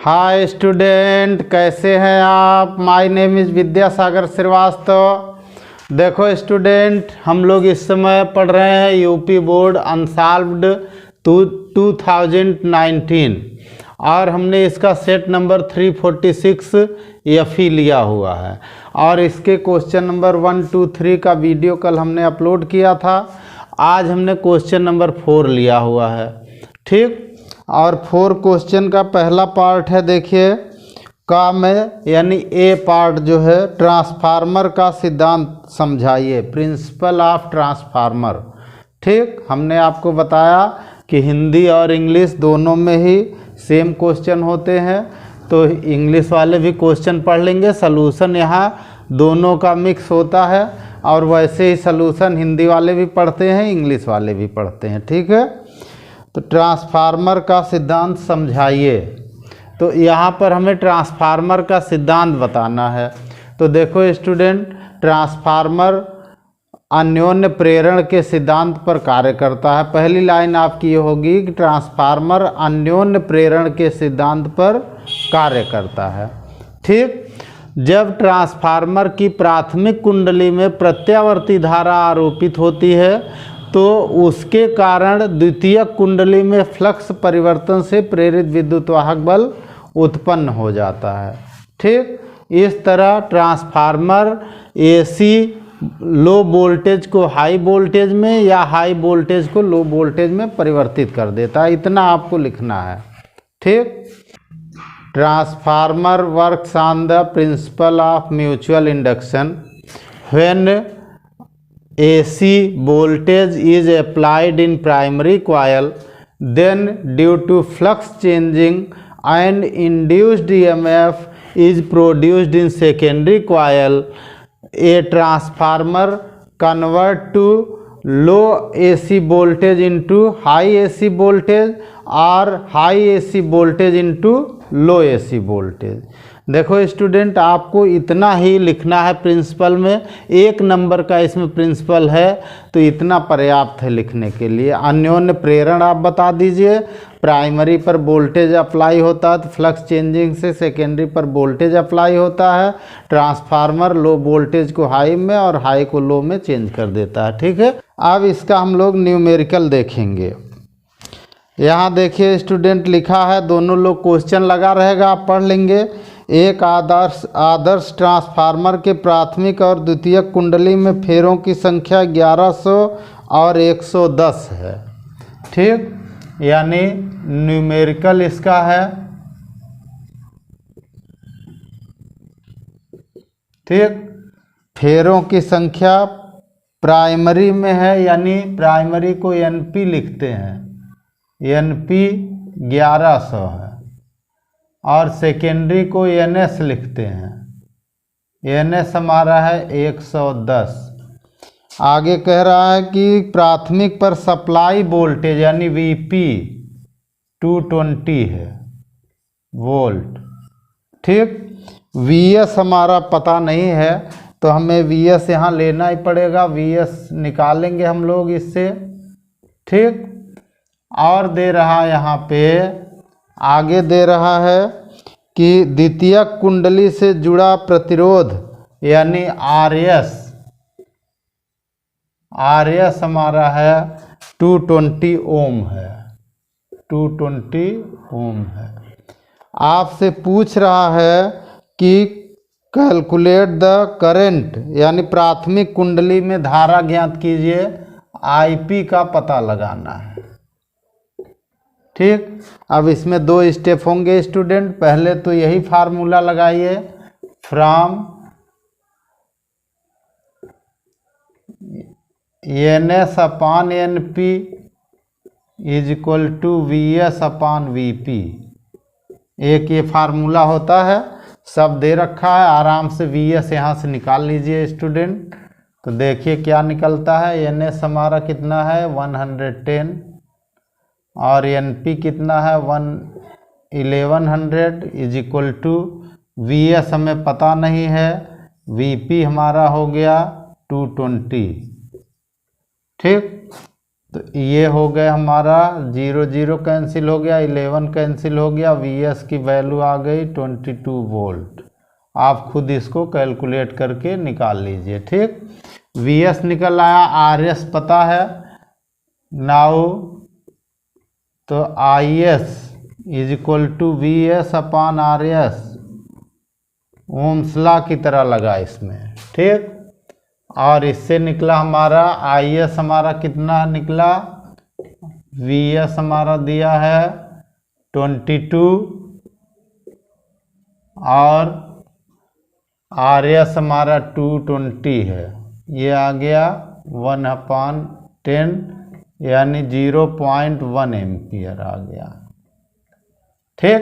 Hi student, कैसे हैं आप। My name is Vidyasagar Srivastava. देखो स्टूडेंट, हम लोग इस समय पढ़ रहे हैं यूपी बोर्ड अनसॉल्व्ड 2019 और हमने इसका सेट नंबर 346 एफई लिया हुआ है और इसके क्वेश्चन नंबर 1, 2, 3 का वीडियो कल हमने अपलोड किया था। आज हमने क्वेश्चन नंबर 4 लिया हुआ है, ठीक। और 4 क्वेश्चन का पहला पार्ट है, देखिए का में यानी ए पार्ट जो है, ट्रांसफार्मर का सिद्धांत समझाइए, प्रिंसिपल ऑफ ट्रांसफार्मर। ठीक, हमने आपको बताया कि हिंदी और इंग्लिश दोनों में ही सेम क्वेश्चन होते हैं, तो इंग्लिश वाले भी क्वेश्चन पढ़ लेंगे, सलूशन यहाँ दोनों का मिक्स होता है और वैसे ही सलूशन हिंदी वाले भी पढ़ते हैं, इंग्लिश वाले भी पढ़ते हैं, ठीक है। तो ट्रांसफार्मर का सिद्धांत समझाइए, तो यहाँ पर हमें ट्रांसफार्मर का सिद्धांत बताना है। तो देखो स्टूडेंट, ट्रांसफार्मर अन्योन्य प्रेरण के सिद्धांत पर कार्य करता है। पहली लाइन आपकी ये होगी कि ट्रांसफार्मर अन्योन्य प्रेरण के सिद्धांत पर कार्य करता है, ठीक। जब ट्रांसफार्मर की प्राथमिक कुंडली में प्रत्यावर्ती धारा आरोपित होती है तो उसके कारण द्वितीयक कुंडली में फ्लक्स परिवर्तन से प्रेरित विद्युत वाहक बल उत्पन्न हो जाता है, ठीक। इस तरह ट्रांसफार्मर एसी लो वोल्टेज को हाई वोल्टेज में या हाई वोल्टेज को लो वोल्टेज में परिवर्तित कर देता है, इतना आपको लिखना है, ठीक। Transformer works on the principle of mutual induction when AC voltage is applied in primary coil, then due to flux changing and induced EMF is produced in secondary coil. A transformer convert to low AC voltage into high AC voltage or high AC voltage into low AC voltage. देखो student, आपको इतना ही लिखना है principal में, 1 number का इसमें principal है तो इतना पर्याप्त है लिखने के लिए। अन्योन्य प्रेरण आप बता दीजिए, प्राइमरी पर वोल्टेज अप्लाई होता है तो फ्लक्स चेंजिंग से सेकेंडरी पर वोल्टेज अप्लाई होता है। ट्रांसफार्मर लो वोल्टेज को हाई में और हाई को लो में चेंज कर देता है, ठीक है। अब इसका हम लोग न्यूमेरिकल देखेंगे। यहाँ देखिए स्टूडेंट, लिखा है, दोनों लोग क्वेश्चन लगा रहेगा, आप पढ़ लेंगे। एक आदर्श ट्रांसफार्मर के प्राथमिक और द्वितीयक कुंडली में फेरों की संख्या 1100 और 110 है, ठीक। यानी न्यूमेरिकल इसका है, ठीक। फेरों की संख्या प्राइमरी में है, यानी प्राइमरी को NP लिखते हैं, NP 1100 है और सेकेंडरी को NS लिखते हैं, NS हमारा है 110। आगे कह रहा है कि प्राथमिक पर सप्लाई वोल्टेज यानी VP 220 है वोल्ट, ठीक। VS हमारा पता नहीं है तो हमें VS यहाँ लेना ही पड़ेगा, VS निकालेंगे हम लोग इससे, ठीक। और दे रहा यहाँ पे, आगे दे रहा है कि द्वितीयक कुंडली से जुड़ा प्रतिरोध यानी RS हमारा है 220 ओम है, 220 ओम है। आपसे पूछ रहा है कि कैलकुलेट द करंट यानी प्राथमिक कुंडली में धारा ज्ञात कीजिए, IP का पता लगाना है, ठीक। अब इसमें 2 स्टेप होंगे स्टूडेंट। पहले तो यही फार्मूला लगाइए, from NS upon NP is equal to VS upon VP। एक ये फार्मूला होता है, सब दे रखा है, आराम से VS यहाँ से निकाल लीजिए स्टूडेंट। तो देखिए क्या निकलता है, NS हमारा कितना है 110 और NP कितना है 1100 इज इक्वल टू VS हमें पता नहीं है, VP हमारा हो गया 220, ठीक। तो ये हो गया हमारा 0 0 कैंसिल हो गया, 11 कैंसिल हो गया, Vs की वैल्यू आ गई 22 वोल्ट। आप खुद इसको कैलकुलेट करके निकाल लीजिए। ठीक, Vs निकल आया, Rs पता है नाउ, तो Is is equal to Vs upon Rs, Ohm's law की तरह लगा इसमें। ठीक, और इससे निकला हमारा Is हमारा कितना निकला, Vs हमारा दिया है 22 और Rs हमारा 220 है, ये आ गया 1/10 यानी 0.1 एम्पियर आ गया। ठीक,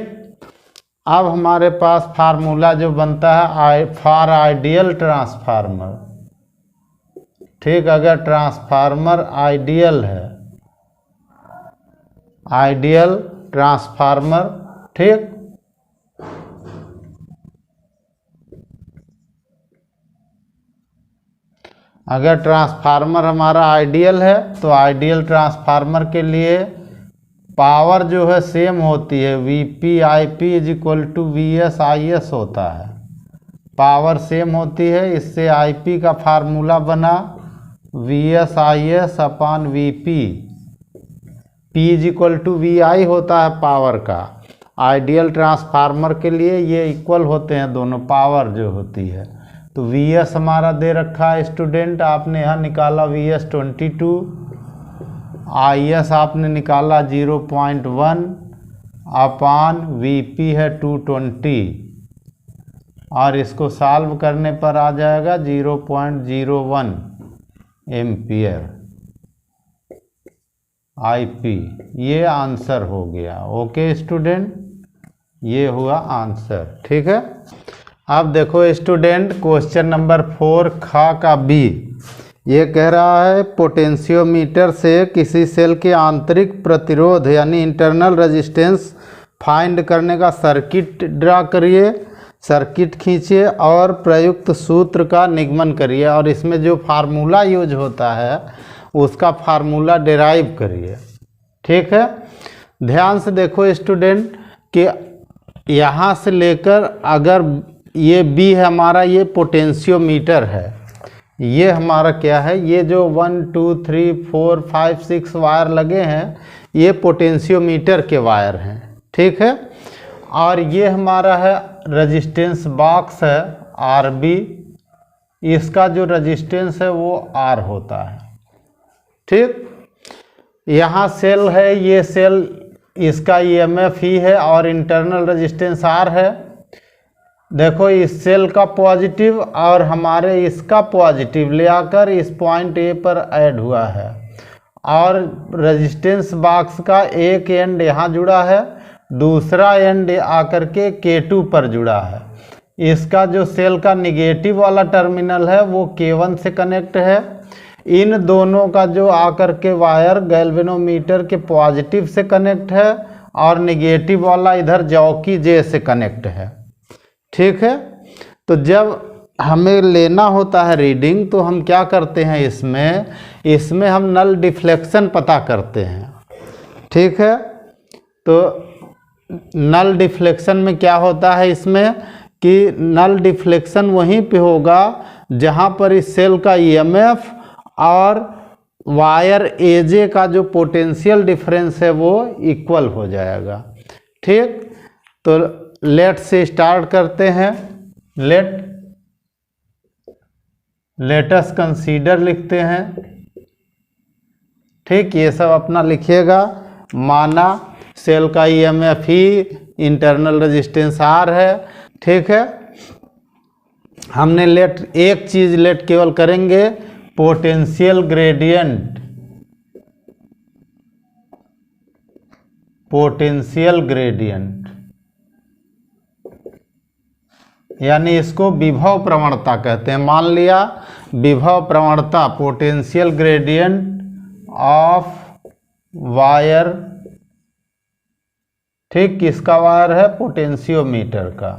अब हमारे पास फार्मूला जो बनता है फॉर आइडियल ट्रांसफार्मर। ठीक, अगर ट्रांसफार्मर आइडियल है, आइडियल ट्रांसफार्मर, ठीक, अगर ट्रांसफार्मर हमारा आइडियल है तो आइडियल ट्रांसफार्मर के लिए पावर जो है सेम होती है, Vp Ip is equal to Vs Is होता है, पावर सेम होती है। इससे Ip का फार्मूला बना Vs Is upon Vp, P is equal to Vi होता है पावर का। आइडियल ट्रांसफार्मर के लिए ये इक्वल होते हैं दोनों, पावर जो होती है। तो Vs हमारा दे रखा है स्टूडेंट, आपने यहाँ निकाला Vs 22, Is आपने निकाला 0.1 अपॉन Vp है 220, और इसको सॉल्व करने पर आ जाएगा 0.01 एम्पियर Ip। ये आंसर हो गया। ओके स्टूडेंट, ये हुआ आंसर। ठीक है, अब देखो स्टूडेंट क्वेश्चन नंबर 4 खा का बी, ये कह रहा है पोटेंशियोमीटर से किसी सेल के आंतरिक प्रतिरोध यानी इंटरनल रेजिस्टेंस फाइंड करने का सर्किट ड्रा करिए, सर्किट खींचिए और प्रयुक्त सूत्र का निगमन करिए, और इसमें जो फार्मूला यूज होता है उसका फार्मूला डिराइव करिए। ठीक है, ध्यान से देखो स्टूडेंट कि यहाँ से लेकर अगर ये बी है हमारा, ये पोटेंशियोमीटर है, ये हमारा क्या है, ये जो 1 2 3 4 5 6 वायर लगे हैं ये पोटेंशियोमीटर के वायर हैं। ठीक है, और ये हमारा है रेजिस्टेंस बॉक्स है RB, इसका जो रेजिस्टेंस है वो R होता है। ठीक, यहाँ सेल है, ये सेल इसका EMF ही है और इंटरनल रेजिस्टेंस R है। देखो इस सेल का पॉजिटिव और हमारे इसका पॉजिटिव ले आकर इस पॉइंट A पर ऐड हुआ है, और रेजिस्टेंस बॉक्स का एक एंड यहाँ जुड़ा है, दूसरा एंड आकर के K2 पर जुड़ा है। इसका जो सेल का निगेटिव वाला टर्मिनल है वो K1 से कनेक्ट है। इन दोनों का जो आकर के वायर गैल्वेनोमीटर के पॉजिटिव से कनेक्ट है और निगेटिव वाला इधर जॉकी J से कनेक्ट है। ठीक है, तो जब हमें लेना होता है रीडिंग तो हम क्या करते हैं, इसमें हम नल डिफ्लेक्शन पता करते हैं। ठीक है, तो नल डिफ्लेक्शन में क्या होता है इसमें कि नल डिफ्लेक्शन वहीं पे होगा जहाँ पर इस सेल का EMF और वायर AJ का जो पोटेंशियल डिफरेंस है वो इक्वल हो जाएगा। ठीक, तो लेट से स्टार्ट करते हैं। लेट अस कंसीडर लिखते हैं। ठीक, ये सब अपना लिखिएगा। माना सेल का EMF ही इंटरनल रेजिस्टेंस R है। ठीक है, हमने एक चीज लेट केवल करेंगे, पोटेंशियल ग्रेडियंट यानी इसको विभव प्रवणता कहते हैं। मान लिया विभव प्रवणता, पोटेंशियल ग्रेडियंट ऑफ वायर। ठीक, किसका वायर है, पोटेंशियोमीटर का।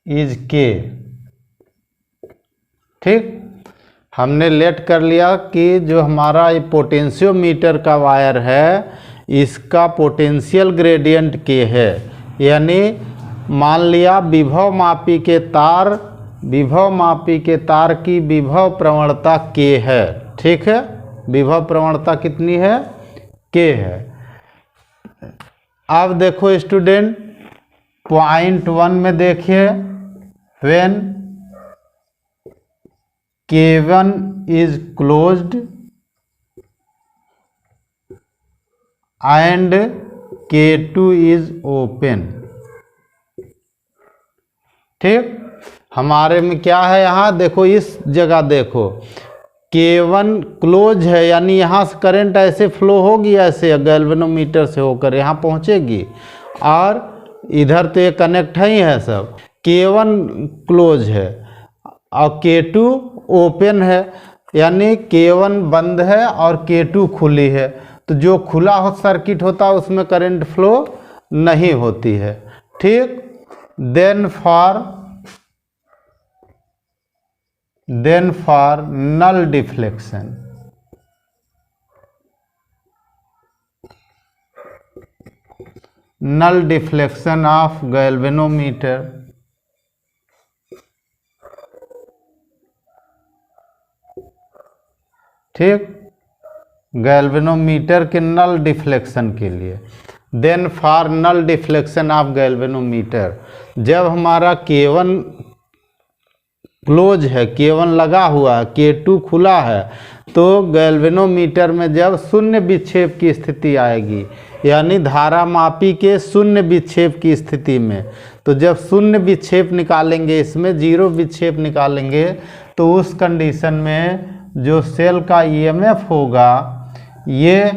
इज K, ठीक, हमने लेट कर लिया कि जो हमारा ये पोटेंशियोमीटर का वायर है इसका पोटेंशियल ग्रेडियंट के है, यानी मान लिया विभव मापी के तार की विभव प्रवणता के है। ठीक है, विभव प्रवणता कितनी है, के है। अब देखो स्टूडेंट पॉइंट 1 में देखिए, when K1 is closed and K2 is open। ठीक, हमारे में क्या है, यहाँ देखो इस जगह देखो K1 क्लोज है, यानी यहाँ से करंट ऐसे फ्लो होगी, ऐसे गैल्वेनोमीटर से होकर यहाँ पहुँचेगी, और इधर तो ये कनेक्ट ही है सब। K1 क्लोज है और K2 ओपन है, यानी K1 बंद है और K2 खुली है, तो जो खुला हो सर्किट होता है उसमें करंट फ्लो नहीं होती है। ठीक, then for null deflection, null deflection of galvanometer, ठीक, गैल्वेनोमीटर के नल डिफ्लेक्शन के लिए। Then for null deflection of galvanometer, जब हमारा K1 क्लोज है, K1 लगा हुआ है, K2 खुला है, तो गैल्वेनोमीटर में जब शून्य विक्षेप की स्थिति आएगी, यानी धारा मापी के शून्य विक्षेप की स्थिति में, तो जब शून्य विक्षेप निकालेंगे, इसमें जीरो विक्षेप निकालेंगे, तो उस कंडीशन में जो सेल का ईएमएफ होगा, ये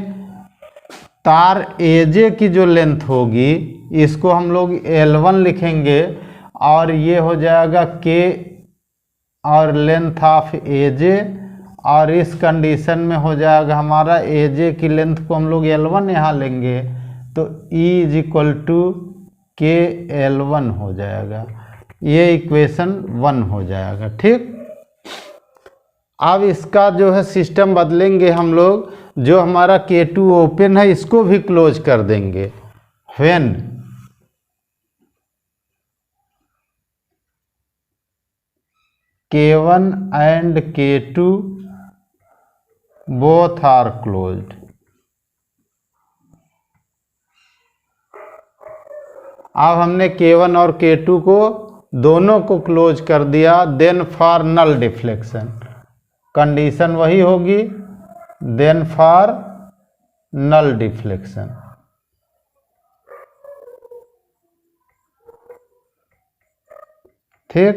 तार AJ की जो लेंथ होगी इसको हम लोग L1 लिखेंगे, और ये हो जाएगा K और लेंथ ऑफ AJ, और इस कंडीशन में हो जाएगा हमारा AJ की लेंथ को हम लोग L1 यहाँ लेंगे, तो E = KL1 हो जाएगा। ये इक्वेशन 1 हो जाएगा। ठीक, अब इसका जो है सिस्टम बदलेंगे हम लोग, जो हमारा K2 ओपन है इसको भी क्लोज कर देंगे। When K1 and K2 both are closed, अब हमने K1 और K2 को दोनों को क्लोज कर दिया। Then for null deflection, condition वही होगी, देन फॉर नल डिफ्लेक्शन। ठीक,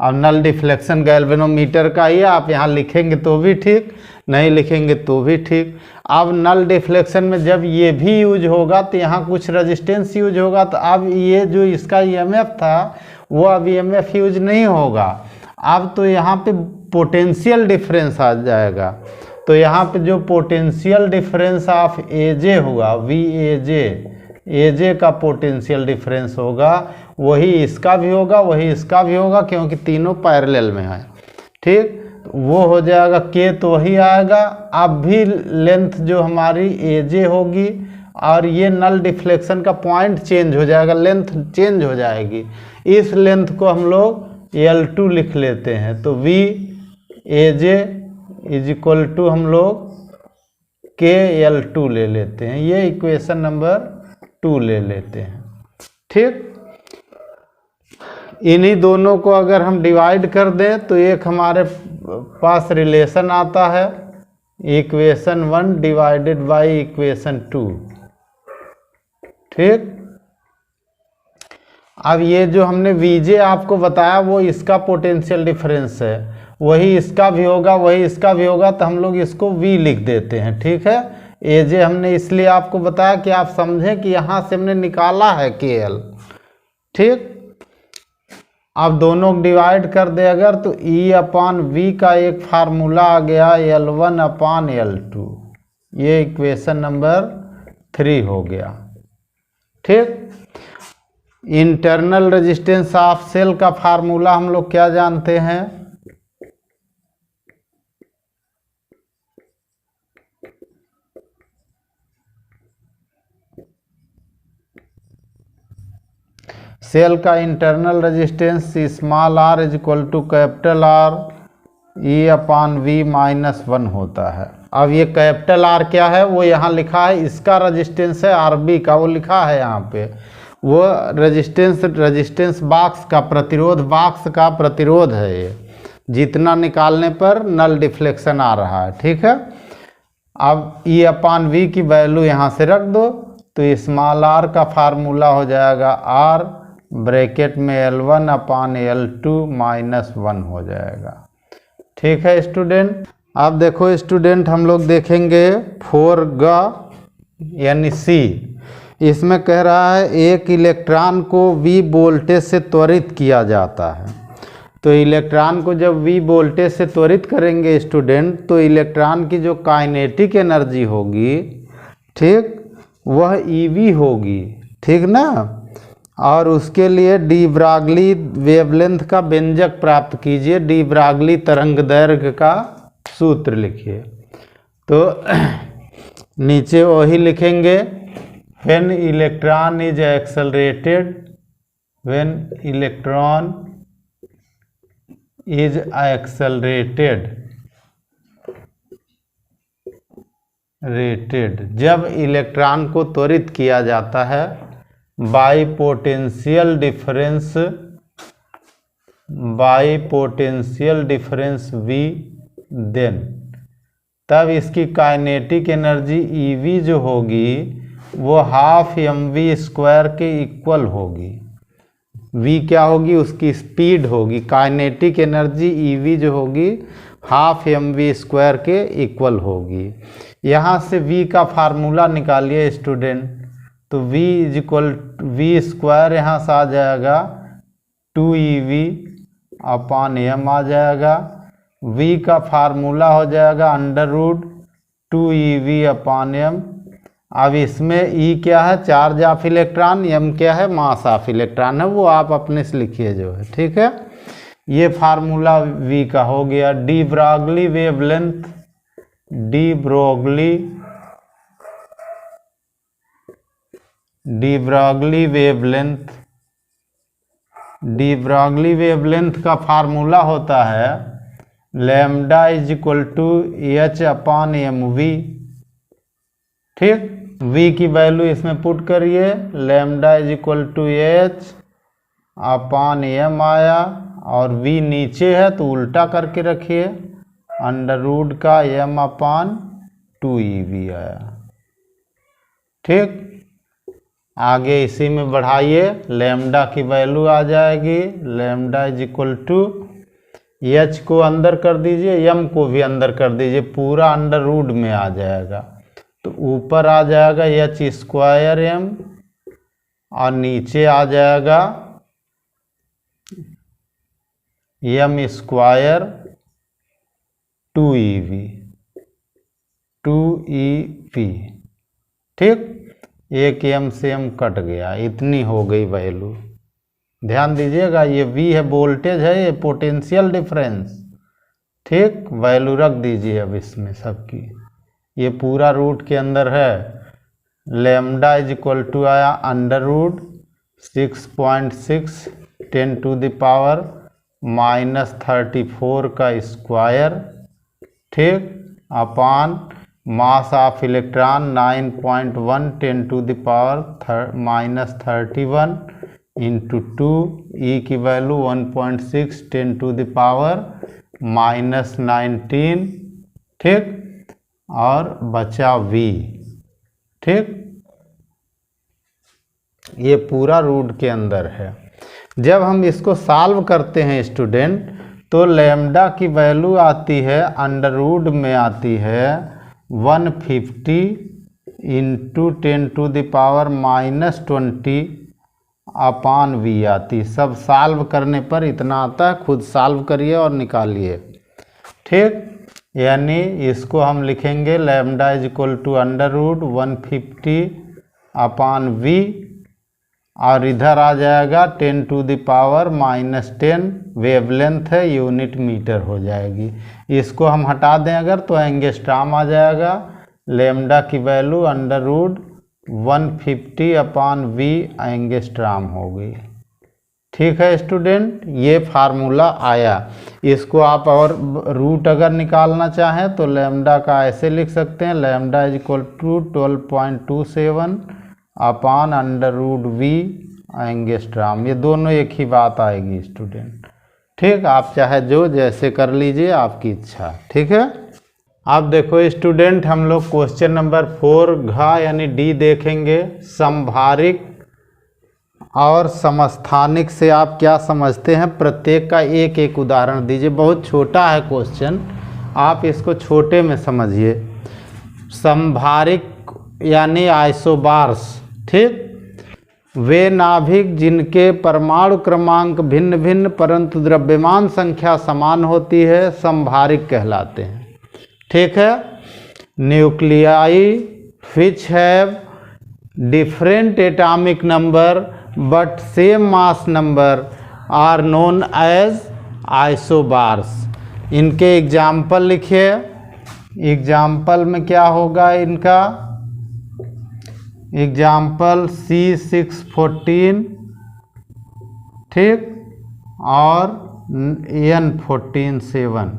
अब नल डिफ्लेक्शन गैल्वेनोमीटर का ही आप यहाँ लिखेंगे तो भी ठीक, नहीं लिखेंगे तो भी ठीक। अब नल डिफ्लेक्शन में जब ये भी यूज होगा तो यहाँ कुछ रेजिस्टेंस यूज होगा, तो अब ये जो इसका ईएमएफ था वो अब ईएमएफ यूज नहीं होगा, अब तो यहाँ पे पोटेंशियल डिफरेंस आ जाएगा। तो यहाँ पे जो पोटेंशियल डिफरेंस ऑफ AJ होगा, AJ का पोटेंशियल डिफरेंस होगा, वही इसका भी होगा, वही इसका भी होगा, क्योंकि तीनों पैरेलल में है। ठीक, वो हो जाएगा K, तो वही आएगा। अब भी लेंथ जो हमारी AJ होगी, और ये नल डिफ्लेक्शन का पॉइंट चेंज हो जाएगा, लेंथ चेंज हो जाएगी। इस लेंथ को हम लोग L2 लिख लेते हैं, तो VAJ = हम लोग KL2 ले लेते हैं, ये इक्वेशन नंबर 2 ले लेते हैं। ठीक, इन्हीं दोनों को अगर हम डिवाइड कर दें तो एक हमारे पास रिलेशन आता है, इक्वेशन 1 डिवाइडेड बाई इक्वेशन 2। ठीक, अब ये जो हमने VJ आपको बताया वो इसका पोटेंशियल डिफरेंस है, वही इसका भी होगा, वही इसका भी होगा, तो हम लोग इसको V लिख देते हैं। ठीक है, AJ हमने इसलिए आपको बताया कि आप समझें कि यहाँ से हमने निकाला है KL। ठीक, अब दोनों डिवाइड कर दे अगर, तो E/V का एक फार्मूला आ गया L1/L2, ये इक्वेशन नंबर 3 हो गया। ठीक, इंटरनल रेजिस्टेंस ऑफ सेल का फार्मूला हम लोग क्या जानते हैं, सेल का internal resistance small r is equal to capital R E/V-1 होता है। अब ये कैपिटल R क्या है वो यहाँ लिखा है, इसका रेजिस्टेंस है RB का, वो लिखा है यहाँ पे, वो रेजिस्टेंस बॉक्स का प्रतिरोध है ये, जितना निकालने पर नल डिफ्लेक्शन आ रहा है। ठीक है, अब E/V की वैल्यू यहाँ से रख दो तो स्मॉल r का फार्मूला हो जाएगा R ब्रैकेट में L1/L2-1 हो जाएगा। ठीक है स्टूडेंट। अब देखो स्टूडेंट, हम लोग देखेंगे 4 यानी C। इसमें कह रहा है एक इलेक्ट्रॉन को V वोल्टेज से त्वरित किया जाता है। तो इलेक्ट्रॉन को जब V वोल्टेज से त्वरित करेंगे स्टूडेंट, तो इलेक्ट्रॉन की जो काइनेटिक एनर्जी होगी, ठीक, वह EV होगी, ठीक ना। और उसके लिए डी ब्रागली वेवलेंथ का व्यंजक प्राप्त कीजिए, डी ब्रागली तरंग दैर्घ्य का सूत्र लिखिए। तो नीचे वही लिखेंगे, when electron is accelerated, when electron is accelerated, जब इलेक्ट्रॉन को त्वरित किया जाता है by potential difference V, then तब इसकी काइनेटिक एनर्जी EV जो होगी वो 12 mv² के इक्वल होगी। V क्या होगी, उसकी स्पीड होगी, काइनेटिक एनर्जी EV जो होगी 12 mv² के इक्वल होगी। यहाँ से V का फार्मूला निकालिए स्टूडेंट, तो V इज इक्वल V² यहाँ से आ जाएगा 2EV/m आ जाएगा। V का फार्मूला हो जाएगा √2EV/m। अब इसमें E क्या है, चार्ज ऑफ इलेक्ट्रॉन, M क्या है, मास ऑफ इलेक्ट्रॉन है, वो आप अपने से लिखिए जो है। ठीक है, ये फार्मूला V का हो गया। D Broglie wavelength, D Broglie wavelength का फार्मूला होता है lambda is equal to H/mv। ठीक, V की वैल्यू इसमें पुट करिए, lambda is equal to H/m आया, और V नीचे है तो उल्टा करके रखिए, √ का m/2EV आया। ठीक, आगे इसी में बढ़ाइए, लैम्डा की वैल्यू आ जाएगी, lambda is equal to H को अंदर कर दीजिए, M को भी अंदर कर दीजिए, पूरा √ में आ जाएगा, तो ऊपर आ जाएगा H² m और नीचे आ जाएगा m² 2EV। ठीक, एक m से m कट गया, इतनी हो गई वैल्यू। ध्यान दीजिएगा, ये V है, वोल्टेज है, ये पोटेंशियल डिफरेंस। ठीक, वैल्यू रख दीजिए अब इसमें सबकी, ये पूरा रूट के अंदर है। लैम्डा इज इक्वल टू आया √6.6 10⁻⁻34 का स्क्वायर, ठीक, अपान mass of electron 9.1 10⁻31 into 2, E की वैल्यू 1.6 10⁻19। ठीक, और बचा V। ठीक, ये पूरा रूट के अंदर है। जब हम इसको सॉल्व करते हैं स्टूडेंट, तो लैम्डा की वैल्यू आती है √ में आती है 150 इंटू 10⁻⁻20 V आती। सब सॉल्व करने पर इतना आता है, खुद सॉल्व करिए और निकालिए। ठीक, यानी इसको हम लिखेंगे lambda is equal to √150/V, और इधर आ जाएगा 10⁻⁻10, वेवलेंथ है, यूनिट मीटर हो जाएगी। इसको हम हटा दें अगर तो एंगस्ट्रॉम आ जाएगा। लैम्डा की वैल्यू √150/V एंगस्ट्रॉम हो गई। ठीक है स्टूडेंट, ये फार्मूला आया। इसको आप और रूट अगर निकालना चाहें तो लैम्डा का ऐसे लिख सकते हैं, lambda is equal to 12.27 upon √v angstrom. ये दोनों एक ही बात आएगी स्टूडेंट। ठीक, आप चाहे जो जैसे कर लीजिए, आपकी इच्छा। ठीक है, अब देखो स्टूडेंट, हम लोग क्वेश्चन नंबर 4 घ यानी डी देखेंगे। समभारिक और समस्थानिक से आप क्या समझते हैं, प्रत्येक का एक एक उदाहरण दीजिए। बहुत छोटा है क्वेश्चन, आप इसको छोटे में समझिए। समभारिक यानी आइसोबार्स, ठीक, वे नाभिक जिनके परमाणु क्रमांक भिन्न भिन्न परंतु द्रव्यमान संख्या समान होती है, समभारिक कहलाते हैं। ठीक है, nuclei which have different atomic number but same mass number are known as isobars. इनके एग्जाम्पल लिखिए। एग्जाम्पल में क्या होगा इनका, एग्जाम्पल C614, ठीक, और N147।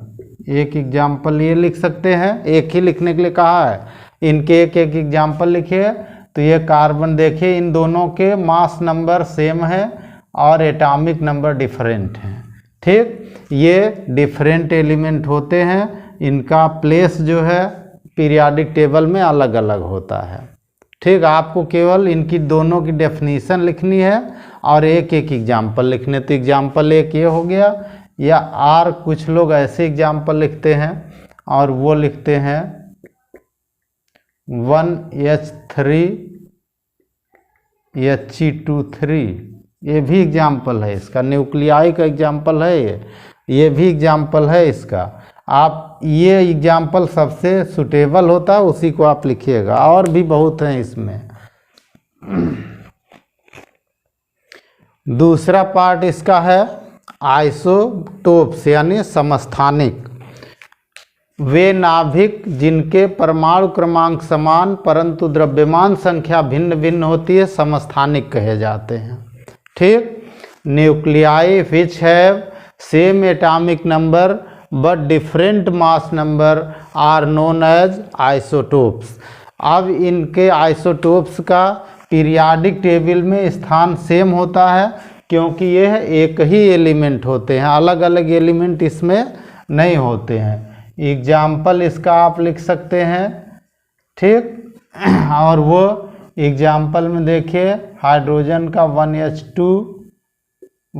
एक एग्जाम्पल ये लिख सकते हैं, एक ही लिखने के लिए कहा है, इनके एक एक एग्जाम्पल लिखिए। तो ये कार्बन देखिए, इन दोनों के मास नंबर सेम है और एटॉमिक नंबर डिफरेंट हैं। ठीक, ये डिफरेंट एलिमेंट होते हैं, इनका प्लेस जो है पीरियाडिक टेबल में अलग अलग होता है। ठीक, आपको केवल इनकी दोनों की डेफिनीशन लिखनी है और एक एक एग्जाम्पल लिखने। तो एग्जाम्पल एक ये हो गया, या आर कुछ लोग ऐसे एग्जाम्पल लिखते हैं और वो लिखते हैं 1H3 He2-3, ये भी एग्जाम्पल है इसका। न्यूक्लियाई का एग्जाम्पल है ये भी एग्जाम्पल है इसका। आप ये एग्जाम्पल सबसे सुटेबल होता है, उसी को आप लिखिएगा, और भी बहुत हैं इसमें। दूसरा पार्ट इसका है आइसोटोप्स यानी समस्थानिक। वे नाभिक जिनके परमाणु क्रमांक समान परंतु द्रव्यमान संख्या भिन्न भिन्न होती है, समस्थानिक कहे जाते हैं। ठीक, nuclei which have same atomic number but different mass number are known as isotopes. अब इनके आइसोटोप्स का पीरियाडिक टेबल में स्थान सेम होता है, क्योंकि यह एक ही एलिमेंट होते हैं, अलग अलग एलिमेंट इसमें नहीं होते हैं। एग्जाम्पल इसका आप लिख सकते हैं। ठीक, और वो एग्जाम्पल में देखिए, हाइड्रोजन का 1H2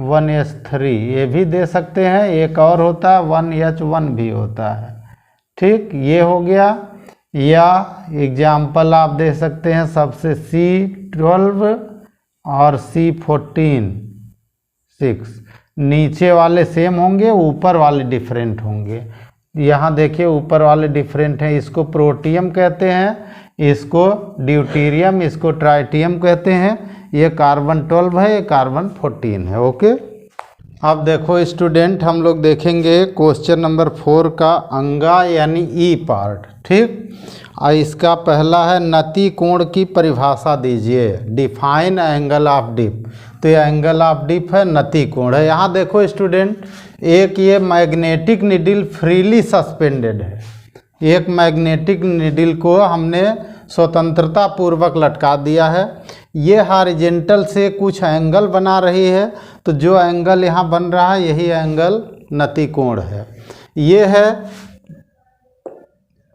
1H3 ये भी दे सकते हैं, एक और होता है 1H1 भी होता है। ठीक, ये हो गया। या एग्जाम्पल आप दे सकते हैं सबसे C12 और C14 6, नीचे वाले सेम होंगे, ऊपर वाले डिफरेंट होंगे। यहाँ देखिए ऊपर वाले डिफरेंट हैं, इसको प्रोटियम कहते हैं, इसको ड्यूटीरियम, इसको ट्राइटियम कहते हैं। ये कार्बन 12 है, ये कार्बन 14 है। ओके, अब देखो स्टूडेंट, हम लोग देखेंगे क्वेश्चन नंबर 4 का अंगा यानी ई पार्ट। ठीक, इसका पहला है नति कोण की परिभाषा दीजिए, डिफाइन एंगल ऑफ डिप। तो ये एंगल ऑफ डिप है, नति कोण है। यहाँ देखो स्टूडेंट, एक ये मैग्नेटिक नीडल फ्रीली सस्पेंडेड है, एक मैग्नेटिक नीडल को हमने स्वतंत्रता पूर्वक लटका दिया है। ये हॉरिजॉन्टल से कुछ एंगल बना रही है, तो जो एंगल यहाँ बन रहा है यही एंगल नति कोण है। ये है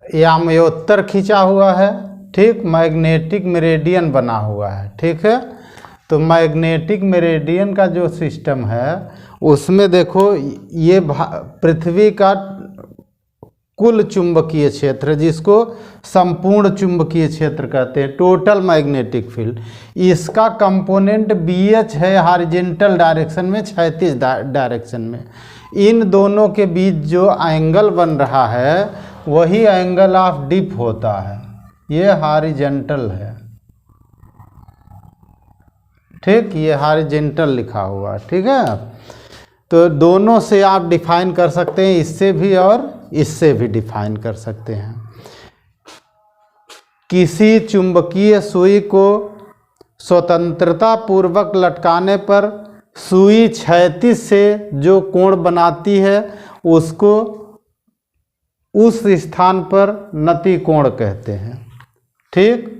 यामयोत्तर खींचा हुआ है। ठीक, मैग्नेटिक मेरिडियन बना हुआ है। ठीक है, तो मैग्नेटिक मेरिडियन का जो सिस्टम है उसमें देखो, ये पृथ्वी का कुल चुंबकीय क्षेत्र, जिसको संपूर्ण चुंबकीय क्षेत्र कहते हैं, टोटल मैग्नेटिक फील्ड, इसका कंपोनेंट BH है हॉरिजॉन्टल डायरेक्शन में, क्षैतिज डायरेक्शन में। इन दोनों के बीच जो एंगल बन रहा है वही एंगल ऑफ डिप होता है, ये हॉरिजॉन्टल है। ठीक, ये हॉरिजॉन्टल लिखा हुआ है। ठीक है, तो दोनों से आप डिफाइन कर सकते हैं, इससे भी और इससे भी डिफाइन कर सकते हैं। किसी चुंबकीय सुई को स्वतंत्रता पूर्वक लटकाने पर सुई क्षैतिज से जो कोण बनाती है उसको उस स्थान पर नति कोण कहते हैं। ठीक।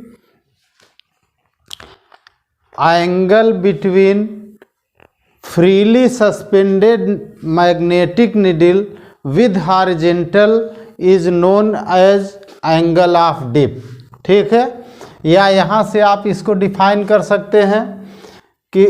Angle between freely suspended magnetic needle with horizontal is known as angle of dip. ठीक है, या यहाँ से आप इसको डिफाइन कर सकते हैं कि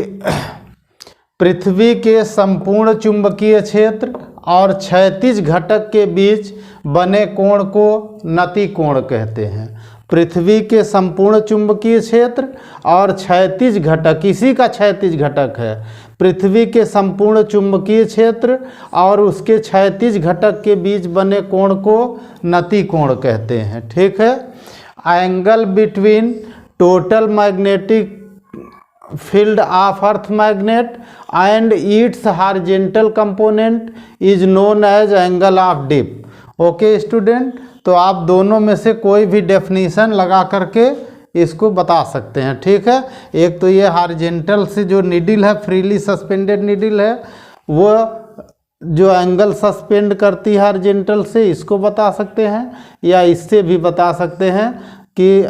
पृथ्वी के संपूर्ण चुंबकीय क्षेत्र और क्षैतिज घटक के बीच बने कोण को नति कोण कहते हैं। पृथ्वी के संपूर्ण चुंबकीय क्षेत्र और क्षैतिज घटक, इसी का क्षैतिज घटक है, पृथ्वी के संपूर्ण चुंबकीय क्षेत्र और उसके क्षैतिज घटक के बीच बने कोण को नति कोण कहते हैं। ठीक है। Angle between total magnetic field of earth magnet and its horizontal component is known as angle of dip. Okay student, तो आप दोनों में से कोई भी डेफिनेशन लगा करके इसको बता सकते हैं। ठीक है, एक तो ये हॉरिजॉन्टल से जो नीडल है, फ्रीली सस्पेंडेड नीडल है, वो जो एंगल सस्पेंड करती है हॉरिजॉन्टल से, इसको बता सकते हैं, या इससे भी बता सकते हैं कि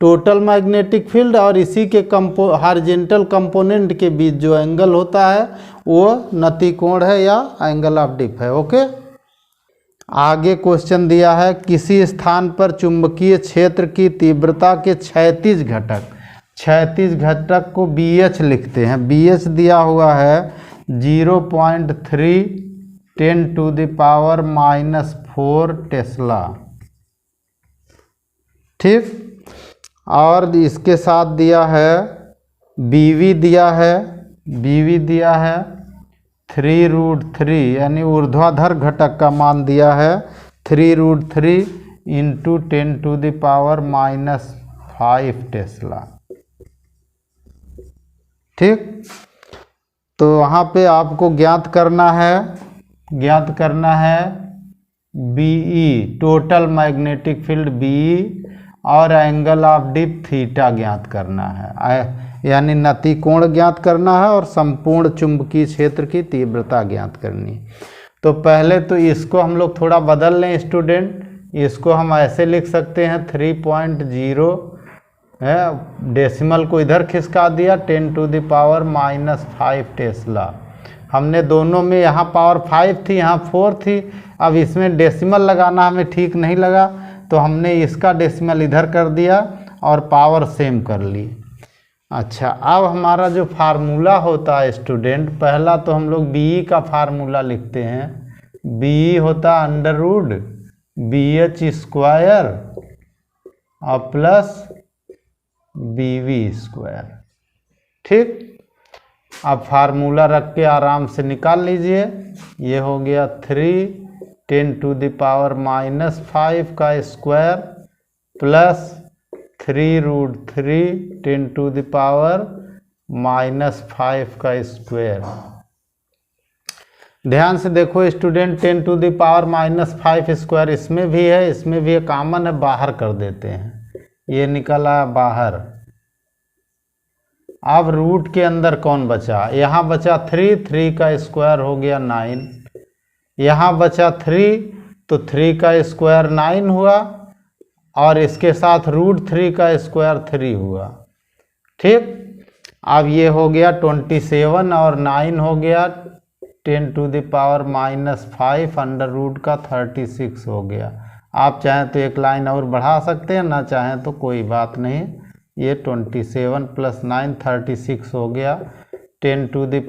टोटल मैग्नेटिक फील्ड और इसी के हॉरिजॉन्टल कंपोनेंट के बीच जो एंगल होता है वो नति कोण है या एंगल ऑफ डिप है। ओके। आगे क्वेश्चन दिया है, किसी स्थान पर चुंबकीय क्षेत्र की तीव्रता के क्षैतिज घटक, क्षैतिज घटक को BH लिखते हैं। BH दिया हुआ है 0.3 × 10⁻⁴ टेस्ला। ठीक। और इसके साथ दिया है BV दिया है, BV दिया है 3√3, यानी ऊर्ध्वाधर घटक का मान दिया है 3√3 × 10⁻⁵ टेस्ला। ठीक। तो वहाँ पे आपको ज्ञात करना है BE, total magnetic field BE, और एंगल ऑफ डिप थीटा ज्ञात करना है, यानी नति कोण ज्ञात करना है और संपूर्ण चुंबकीय क्षेत्र की तीव्रता ज्ञात करनी है। तो पहले तो इसको हम लोग थोड़ा बदल लें स्टूडेंट, इसको हम ऐसे लिख सकते हैं 3.0 है, डेसिमल को इधर खिसका दिया 10⁻⁵ टेस्ला। हमने दोनों में यहाँ पावर 5 थी, यहाँ 4 थी, अब इसमें डेसिमल लगाना हमें ठीक नहीं लगा तो हमने इसका डेसिमल इधर कर दिया और पावर सेम कर ली। अच्छा, अब हमारा जो फार्मूला होता है स्टूडेंट, पहला तो हम लोग BE का फार्मूला लिखते हैं। BE होता √ BH² और प्लस BV²। ठीक। अब फार्मूला रख के आराम से निकाल लीजिए। ये हो गया 3 × 10⁻⁵ प्लस 3√3 × 10⁻⁵। ध्यान से देखो स्टूडेंट, 10⁻⁵² इसमें भी है, इसमें भी कॉमन है, बाहर कर देते हैं, ये निकल आया बाहर। अब रूट के अंदर कौन बचा, यहाँ बचा 3 का स्क्वायर हो गया 9, यहाँ बचा 3 तो 3 का स्क्वायर 9 हुआ और इसके साथ √3 का स्क्वायर 3 हुआ। ठीक। अब ये हो गया 27 और 9 हो गया 10⁻⁵, √36 हो गया। आप चाहें तो एक लाइन और बढ़ा सकते हैं, ना चाहें तो कोई बात नहीं। ये 27 + 9 36 हो गया, 10⁻⁵,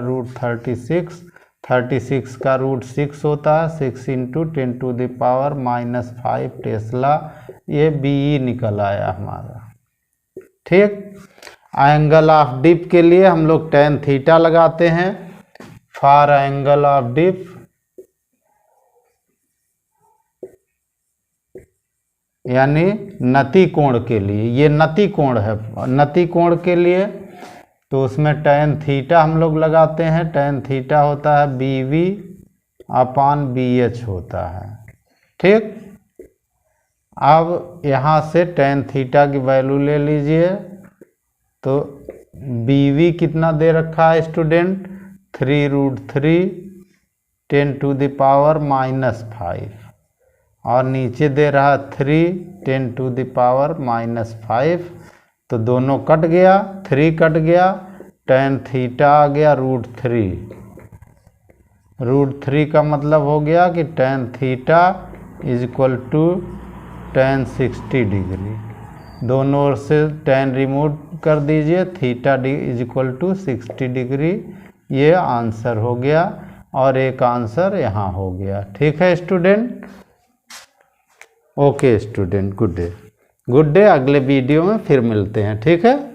√36, 36 का √6 होता है, 6 × 10⁻⁵ टेस्ला। ये BE निकल आया हमारा। ठीक। एंगल ऑफ डिप के लिए हम लोग tan थीटा लगाते हैं। फॉर एंगल ऑफ डिप यानी नति कोण के लिए, ये नति कोण है, नति कोण के लिए तो उसमें tan थीटा हम लोग लगाते हैं। tan थीटा होता है BV/BH होता है। ठीक। अब यहाँ से tan थीटा की वैल्यू ले लीजिए, तो BV कितना दे रखा है स्टूडेंट, 3√3 10⁻⁻5 और नीचे दे रहा 3 10⁻⁻5, तो दोनों कट गया, 3 कट गया, tan थीटा आ गया √3। √3 का मतलब हो गया कि tan थीटा = tan 60 डिग्री। दोनों ओर से tan रिमूव कर दीजिए, थीटा = 60 डिग्री। ये आंसर हो गया और एक आंसर यहाँ हो गया। ठीक है student, okay student, good day. Good day, अगले वीडियो में फिर मिलते हैं। ठीक है।